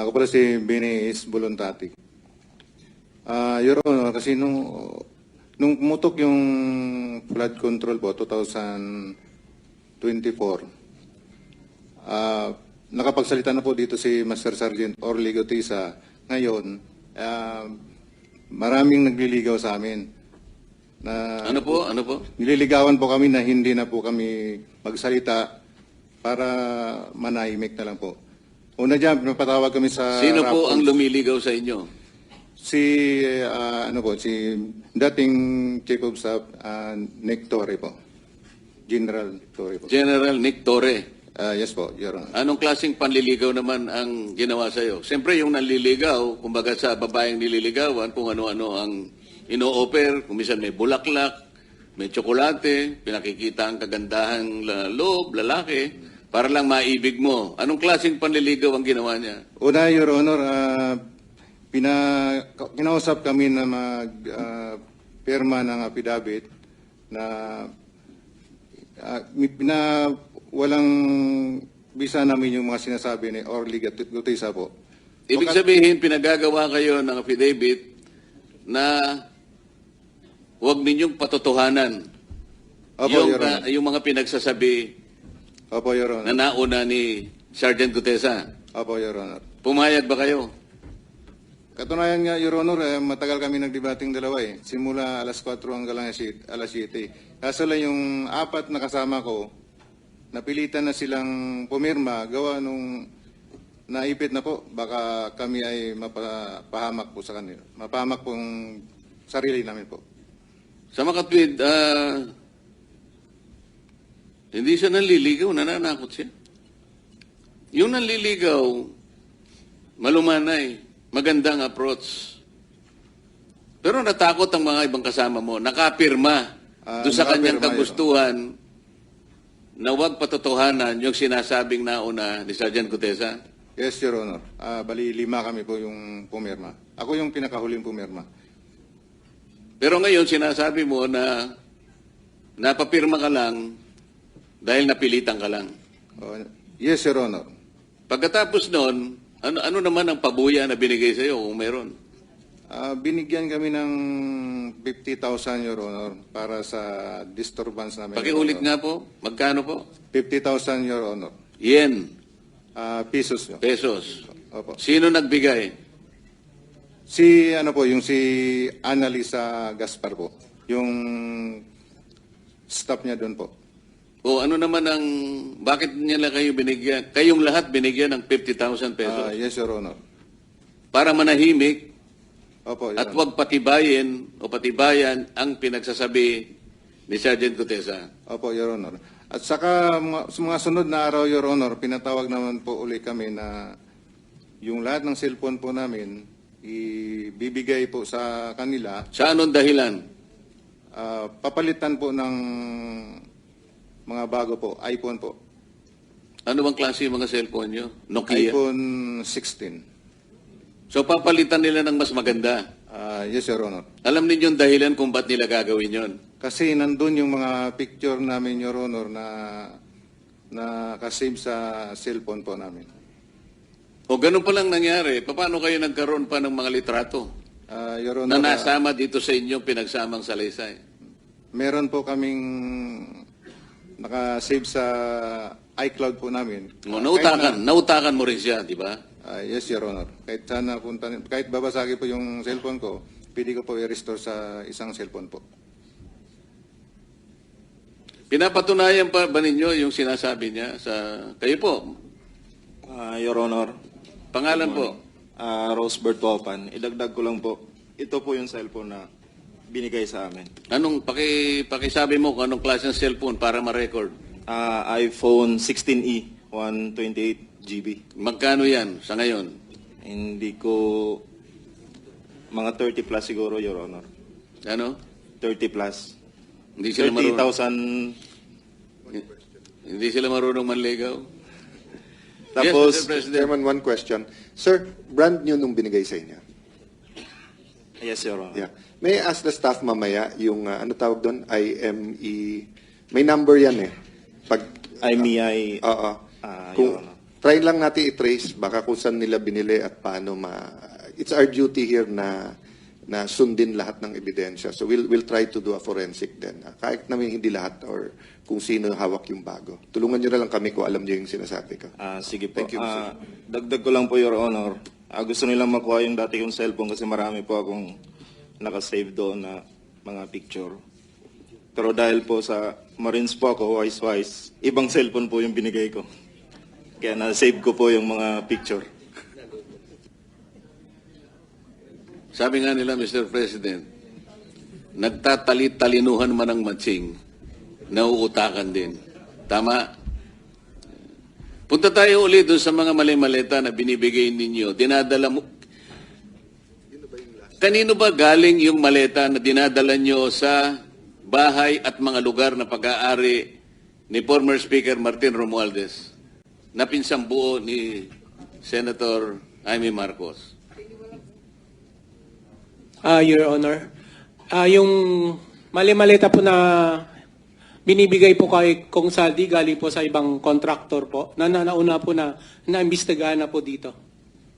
Ako pala si Binis Buluntati. Your Honor, kasi nung pumutok yung flood control po, 2024, nakapagsalita na po dito si Master Sergeant Orly Gutisa. Ngayon, maraming nagliligaw sa amin. Ano po? Nililigawan po kami na hindi na po kami magsalita para manahimik na lang po. Una dyan, pinapatawag kami sa Sino po Rapors. ang lumiligaw sa inyo? Si dating Chief of Staff, Nick Torre po. General Torre po. General Nick Torre. Yes po, Your Honor. Anong klaseng panliligaw naman ang ginawa sa'yo? Siyempre yung nanliligaw, kumbaga sa babaeng nililigawan, kung ano-ano ang ino-offer, kung minsan may bulaklak, may tsokolate, pinakikita ang kagandahang loob, lalaki, para lang maibig mo. Anong klaseng panliligaw ang ginawa niya? Una, Your Honor, kinausap kami na pirma ng affidavit na walang bisa namin yung mga sinasabi ni Orly Gutisa po. Ibig sabihin, pinagagawa kayo ng affidavit na huwag ninyong patotohanan Opo, Your Honor. yung mga pinagsasabi Opo, Your Honor. na nauna ni Sergeant Gutesa. Opo, Your Honor. Pumayag ba kayo? Katunayan nga, Your Honor, matagal kami nagdebating dalawa eh. Simula alas 4 hanggang alas 7. Kaso lang yung apat na kasama ko, napilitan na silang pumirma, gawa nung naipit na po. Baka kami ay mapahamak po sa kanila. Mapahamak pong sarili namin po. Sa makatwid, hindi siya nanliligaw, nananakot siya. Yung nanliligaw, malumanay, magandang approach. Pero natakot ang mga ibang kasama mo, nakapirma doon sa kanyang nakapirma, kagustuhan na huwag patotohanan yung sinasabing nauna ni Sergeant Gutesa. Yes, Your Honor. Bali, 5 kami po yung pumirma. Ako yung pinakahuling pumirma. Pero ngayon sinasabi mo na napapirma ka lang dahil napilitan ka lang. Yes, Your Honor. Pagkatapos noon, ano naman ang pabuya na binigay sa iyo kung meron? Binigyan kami ng 50,000, Your Honor, para sa disturbance namin. Pakiulit nga po, magkano po? 50,000, Your Honor. Yen, Pesos. Yo. pesos. Opo. Sino nagbigay? Yung si Annalisa Gaspar po. Yung staff niya doon po. O ano naman ang, bakit nila kayo binigyan? Kayong lahat binigyan ng 50,000 pesos Yes, Your Honor. para manahimik Opo, Your at Honor. huwag patibayan ang pinagsasabi ni Sergeant Gutesa. Opo, Your Honor. At saka sa mga sunod na araw, Your Honor, pinatawag naman po uli kami na yung lahat ng cellphone po namin ibibigay po sa kanila. Sa anong dahilan? Papalitan po ng mga bago po, iPhone po. Ano bang klase yung mga cellphone nyo? Nokia? iPhone 16. So papalitan nila ng mas maganda. Yes, Your Honor. Alam ninyong dahilan kung ba't nila gagawin yon? Kasi nandun yung mga picture namin, Your Honor, na kasave sa cellphone po namin. O ganun palang nangyari, paano kayo nagkaroon pa ng mga litrato Your na Honor, nasama dito sa inyong pinagsamang salaysay? meron po kaming nakasave sa iCloud po namin. Nautakan mo rin siya, di ba? Yes, Your Honor. Kahit babasagi po yung cellphone ko, pwede ko po i-restore sa isang cellphone po. Pinapatunayan pa ba ninyo yung sinasabi niya sa kayo po? Your Honor, Pangalan po? Rosebert Topan. Idagdag ko lang po, ito po yung cellphone na binigay sa amin. Anong pakisabi mo kung anong klase ng cellphone para ma-record? iPhone 16e, 128 GB. Magkano yan sa ngayon? Hindi ko, mga 30 plus siguro, Your Honor. Ano? 30 plus. Hindi sila marunong, 30,000. hindi sila marunong manligaw? Tapos, Yes, Mr. President. Chairman, one question. Sir, brand new nung binigay sa inyo. yes, Your Honor. Yeah. May I ask the staff mamaya yung, ano tawag doon? IME. May number yan eh. Pag, IMEI, oo. Your Honor. try lang natin i-trace baka kung saan nila binili at paano it's our duty here na sundin lahat ng ebidensya. So we'll try to do a forensic din. Kahit namin hindi lahat or kung sino hawak yung bago. Tulungan nyo na lang kami kung alam nyo yung sinasabi ko. Sige po. Thank you, sir. Dagdag ko lang po, Your Honor. Gusto nilang makuha yung dati kong cellphone kasi marami po akong nakasave doon na mga picture. Pero dahil po sa Marines po ako, wise, ibang cellphone po yung binigay ko. Kaya na-save ko po yung mga picture. Sabi nga nila, Mr. President, nagtatalit-talinuhan man ang matsing, nauutakan din. Tama? Punta tayo ulit doon sa mga mali-maleta na binibigay ninyo. Dinadala mo. Kanino ba galing yung maleta na dinadala nyo sa bahay at mga lugar na pag-aari ni former Speaker Martin Romualdez na pinsang buo ni Senator Jaime Marcos? Your Honor, yung mali-maleta po na binibigay po kay Kong Saldi galing po sa ibang contractor po na nauna po na naimbestigahan na po dito.